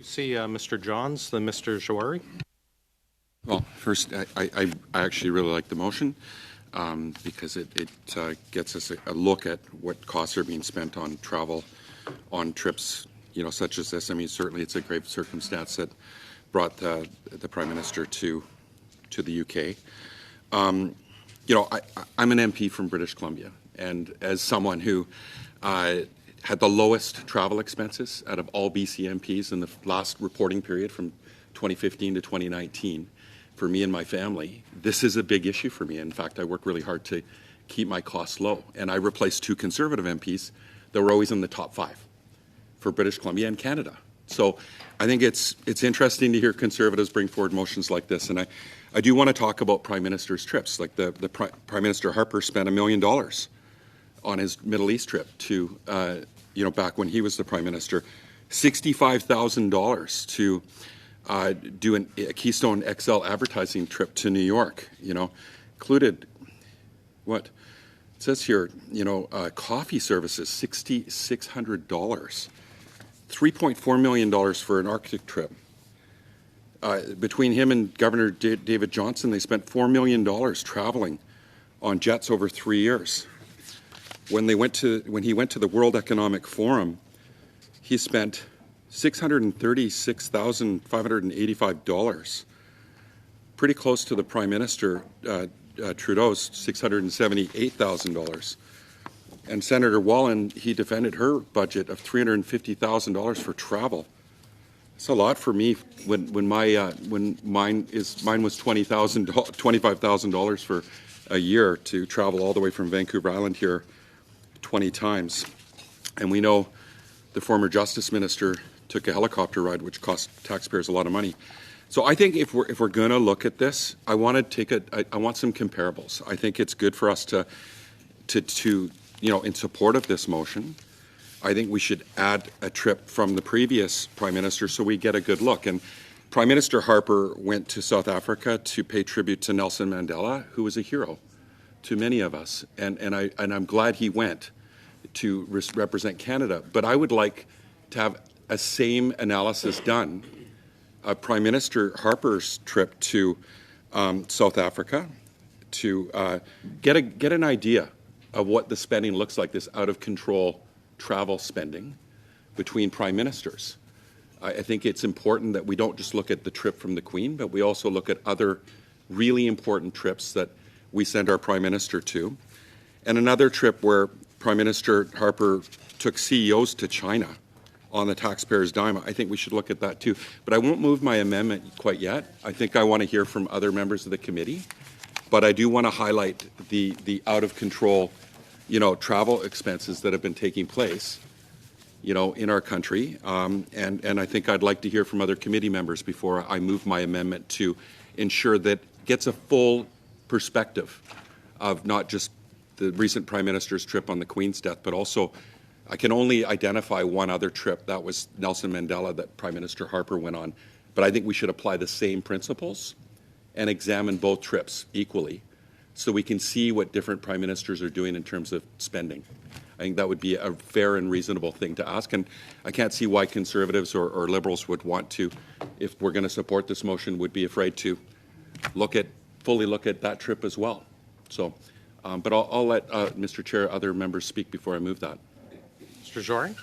See Mr. Johns, then Mr. Jawari. Well, first, I actually really like the motion because it gets us a look at what costs are being spent on travel, on trips, such as this. I mean, certainly it's a grave circumstance that brought the Prime Minister to the UK. I'm an MP from British Columbia, and as someone who had the lowest travel expenses out of all BC MPs in the last reporting period from 2015 to 2019, for me and my family, this is a big issue for me. In fact, I work really hard to keep my costs low. And I replaced two Conservative MPs that were always in the top 5 for British Columbia and Canada. So I think it's interesting to hear Conservatives bring forward motions like this. And I do want to talk about Prime Minister's trips. Like the Prime Minister Harper spent $1 million on his Middle East trip to, back when he was the Prime Minister, $65,000 to do a Keystone XL advertising trip to New York, included what? It says here, coffee services, $6,600, $3.4 million for an Arctic trip. Between him and Governor David Johnston, they spent $4 million traveling on jets over 3 years. When he went to the World Economic Forum, he spent $636,585, pretty close to the Prime Minister Trudeau's $678,000. And Senator Wallin, he defended her budget of $350,000 for travel. It's a lot for me when mine was $25,000 for a year to travel all the way from Vancouver Island here 20 times. And we know the former Justice Minister took a helicopter ride, which cost taxpayers a lot of money. So I think if we're going to look at this, I want some comparables. I think it's good for us to in support of this motion. I think we should add a trip from the previous Prime Minister so we get a good look. And Prime Minister Harper went to South Africa to pay tribute to Nelson Mandela, who was a hero to many of us. And I'm glad he went to represent Canada. But I would like to have a same analysis done of Prime Minister Harper's trip to South Africa to get an idea of what the spending looks like, this out-of-control travel spending between prime ministers. I think it's important that we don't just look at the trip from the Queen, but we also look at other really important trips that we send our Prime Minister to. And another trip where Prime Minister Harper took CEOs to China on the taxpayer's dime. I think we should look at that too. But I won't move my amendment quite yet. I think I want to hear from other members of the committee. But I do want to highlight the out-of-control, travel expenses that have been taking place, in our country. And I think I'd like to hear from other committee members before I move my amendment to ensure that gets a full perspective of not just the recent Prime Minister's trip on the Queen's death, but also I can only identify one other trip. That was Nelson Mandela that Prime Minister Harper went on. But I think we should apply the same principles and examine both trips equally so we can see what different prime ministers are doing in terms of spending. I think that would be a fair and reasonable thing to ask. And I can't see why Conservatives or Liberals would want to, if we're going to support this motion, would be afraid to fully look at that trip as well. So, but I'll let Mr. Chair, other members speak before I move that. Mr. Jawari.